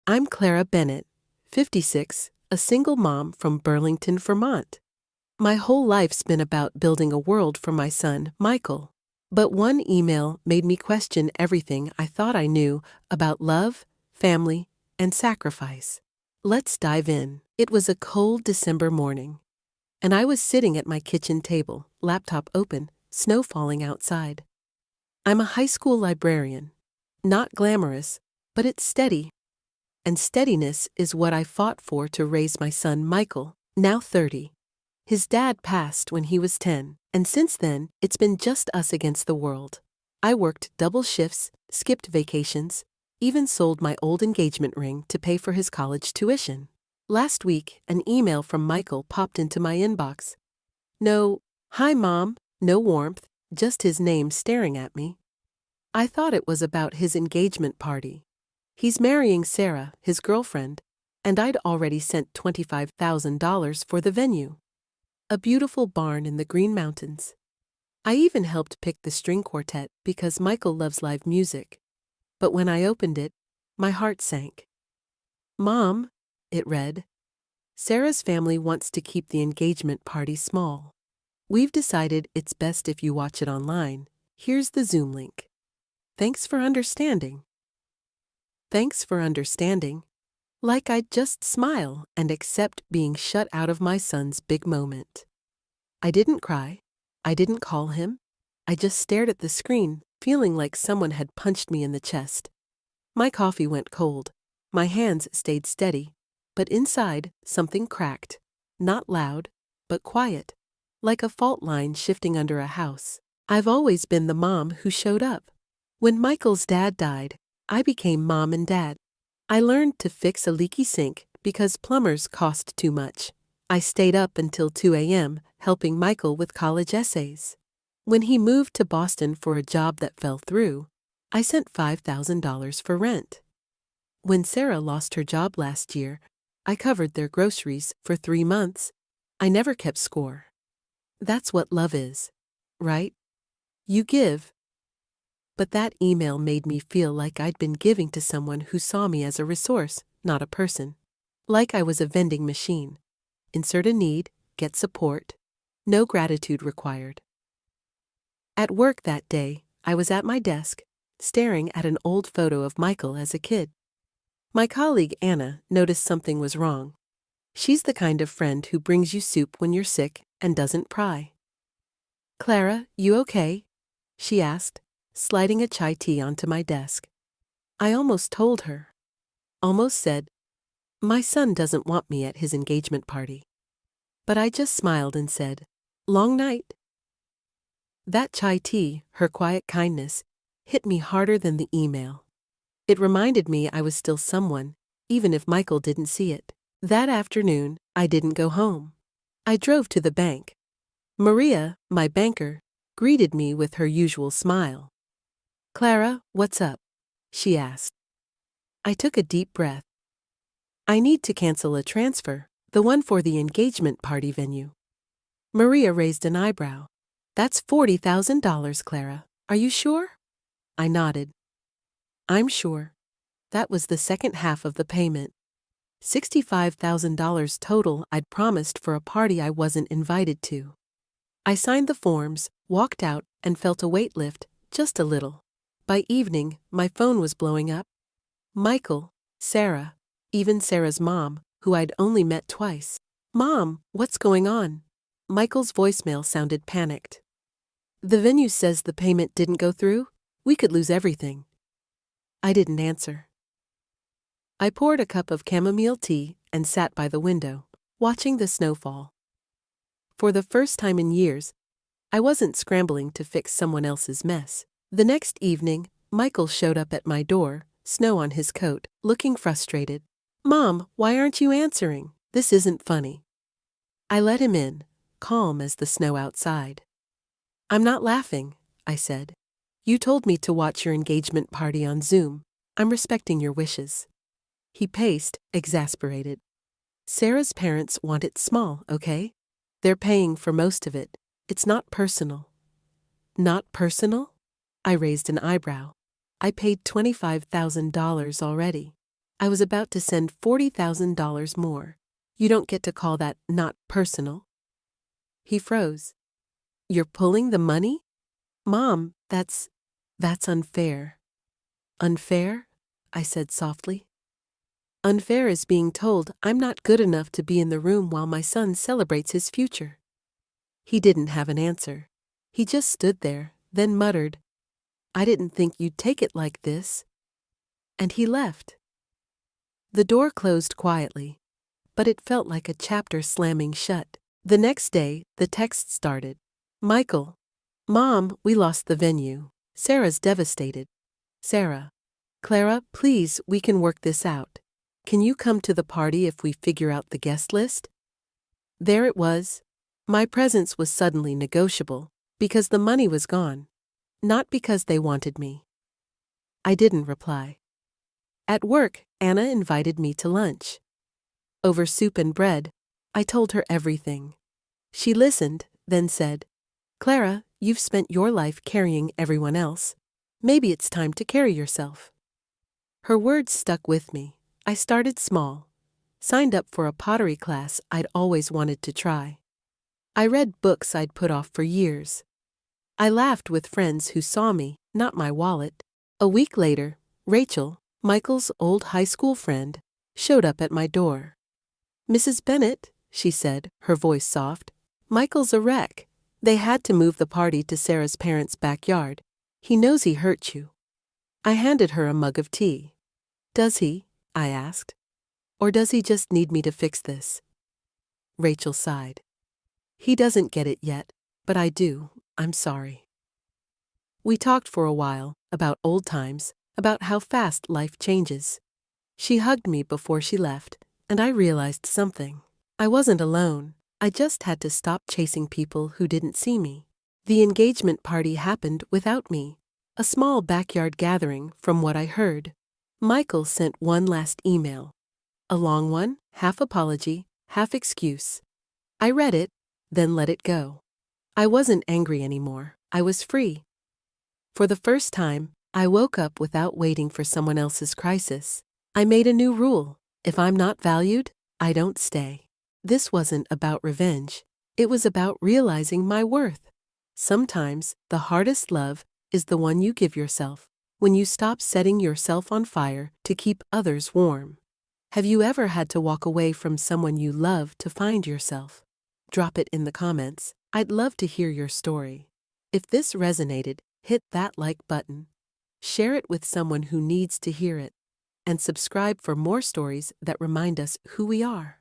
I'm Clara Bennett, 56, a single mom from Burlington, Vermont. My whole life's been about building a world for my son, Michael. But one email made me question everything I thought I knew about love, family, and sacrifice. Let's dive in. It was a cold December morning, and I was sitting at my kitchen table, laptop open, snow falling outside. I'm a high school librarian. Not glamorous, but it's steady. And steadiness is what I fought for to raise my son Michael, now 30. His dad passed when he was 10, and since then, it's been just us against the world. I worked double shifts, skipped vacations, even sold my old engagement ring to pay for his college tuition. Last week, an email from Michael popped into my inbox. No, "Hi Mom," no warmth, just his name staring at me. I thought it was about his engagement party. He's marrying Sarah, his girlfriend, and I'd already sent $25,000 for the venue. A beautiful barn in the Green Mountains. I even helped pick the string quartet because Michael loves live music. But when I opened it, my heart sank. "Mom," it read, "Sarah's family wants to keep the engagement party small. We've decided it's best if you watch it online. Here's the Zoom link. Thanks for understanding." Thanks for understanding. Like I'd just smile and accept being shut out of my son's big moment. I didn't cry. I didn't call him. I just stared at the screen, feeling like someone had punched me in the chest. My coffee went cold. My hands stayed steady. But inside, something cracked. Not loud, but quiet. Like a fault line shifting under a house. I've always been the mom who showed up. When Michael's dad died, I became mom and dad. I learned to fix a leaky sink because plumbers cost too much. I stayed up until 2 a.m. helping Michael with college essays. When he moved to Boston for a job that fell through, I sent $5,000 for rent. When Sarah lost her job last year, I covered their groceries for 3 months. I never kept score. That's what love is, right? You give. But that email made me feel like I'd been giving to someone who saw me as a resource, not a person. Like I was a vending machine. Insert a need, get support. No gratitude required. At work that day, I was at my desk, staring at an old photo of Michael as a kid. My colleague Anna noticed something was wrong. She's the kind of friend who brings you soup when you're sick and doesn't pry. "Clara, you okay?" she asked, sliding a chai tea onto my desk. I almost told her. Almost said, "My son doesn't want me at his engagement party." But I just smiled and said, "Long night." That chai tea, her quiet kindness, hit me harder than the email. It reminded me I was still someone, even if Michael didn't see it. That afternoon, I didn't go home. I drove to the bank. Maria, my banker, greeted me with her usual smile. "Clara, what's up?" she asked. I took a deep breath. "I need to cancel a transfer, the one for the engagement party venue." Maria raised an eyebrow. "That's $40,000, Clara. Are you sure?" I nodded. "I'm sure." That was the second half of the payment. $65,000 total I'd promised for a party I wasn't invited to. I signed the forms, walked out, and felt a weight lift, just a little. By evening, my phone was blowing up. Michael, Sarah, even Sarah's mom, who I'd only met twice. "Mom, what's going on?" Michael's voicemail sounded panicked. "The venue says the payment didn't go through. We could lose everything." I didn't answer. I poured a cup of chamomile tea and sat by the window, watching the snowfall. For the first time in years, I wasn't scrambling to fix someone else's mess. The next evening, Michael showed up at my door, snow on his coat, looking frustrated. "Mom, why aren't you answering? This isn't funny." I let him in, calm as the snow outside. "I'm not laughing," I said. "You told me to watch your engagement party on Zoom. I'm respecting your wishes." He paced, exasperated. "Sarah's parents want it small, okay? They're paying for most of it. It's not personal." "Not personal?" I raised an eyebrow. I paid $25,000 already. I was about to send $40,000 more. You don't get to call that not personal. He froze. You're pulling the money? Mom, that's unfair. Unfair? I said softly. Unfair is being told I'm not good enough to be in the room while my son celebrates his future. He didn't have an answer. He just stood there, then muttered, I didn't think you'd take it like this. And he left. The door closed quietly, but it felt like a chapter slamming shut. The next day, the text started. Michael. Mom, we lost the venue. Sarah's devastated. Sarah. Clara, please, we can work this out. Can you come to the party if we figure out the guest list? There it was. My presence was suddenly negotiable, because the money was gone, not because they wanted me. I didn't reply. At work, Anna invited me to lunch. Over soup and bread, I told her everything. She listened, then said, Clara, you've spent your life carrying everyone else. Maybe it's time to carry yourself. Her words stuck with me. I started small, signed up for a pottery class I'd always wanted to try. I read books I'd put off for years. I laughed with friends who saw me, not my wallet. A week later, Rachel, Michael's old high school friend, showed up at my door. Mrs. Bennett, she said, her voice soft, Michael's a wreck. They had to move the party to Sarah's parents' backyard. He knows he hurt you. I handed her a mug of tea. Does he? I asked. Or does he just need me to fix this? Rachel sighed. He doesn't get it yet, but I do. I'm sorry. We talked for a while, about old times, about how fast life changes. She hugged me before she left, and I realized something. I wasn't alone. I just had to stop chasing people who didn't see me. The engagement party happened without me. A small backyard gathering, from what I heard. Michael sent one last email. A long one, half apology, half excuse. I read it, then let it go. I wasn't angry anymore. I was free. For the first time, I woke up without waiting for someone else's crisis. I made a new rule. If I'm not valued, I don't stay. This wasn't about revenge. It was about realizing my worth. Sometimes, the hardest love is the one you give yourself, when you stop setting yourself on fire to keep others warm. Have you ever had to walk away from someone you love to find yourself? Drop it in the comments. I'd love to hear your story. If this resonated, hit that like button. Share it with someone who needs to hear it. And subscribe for more stories that remind us who we are.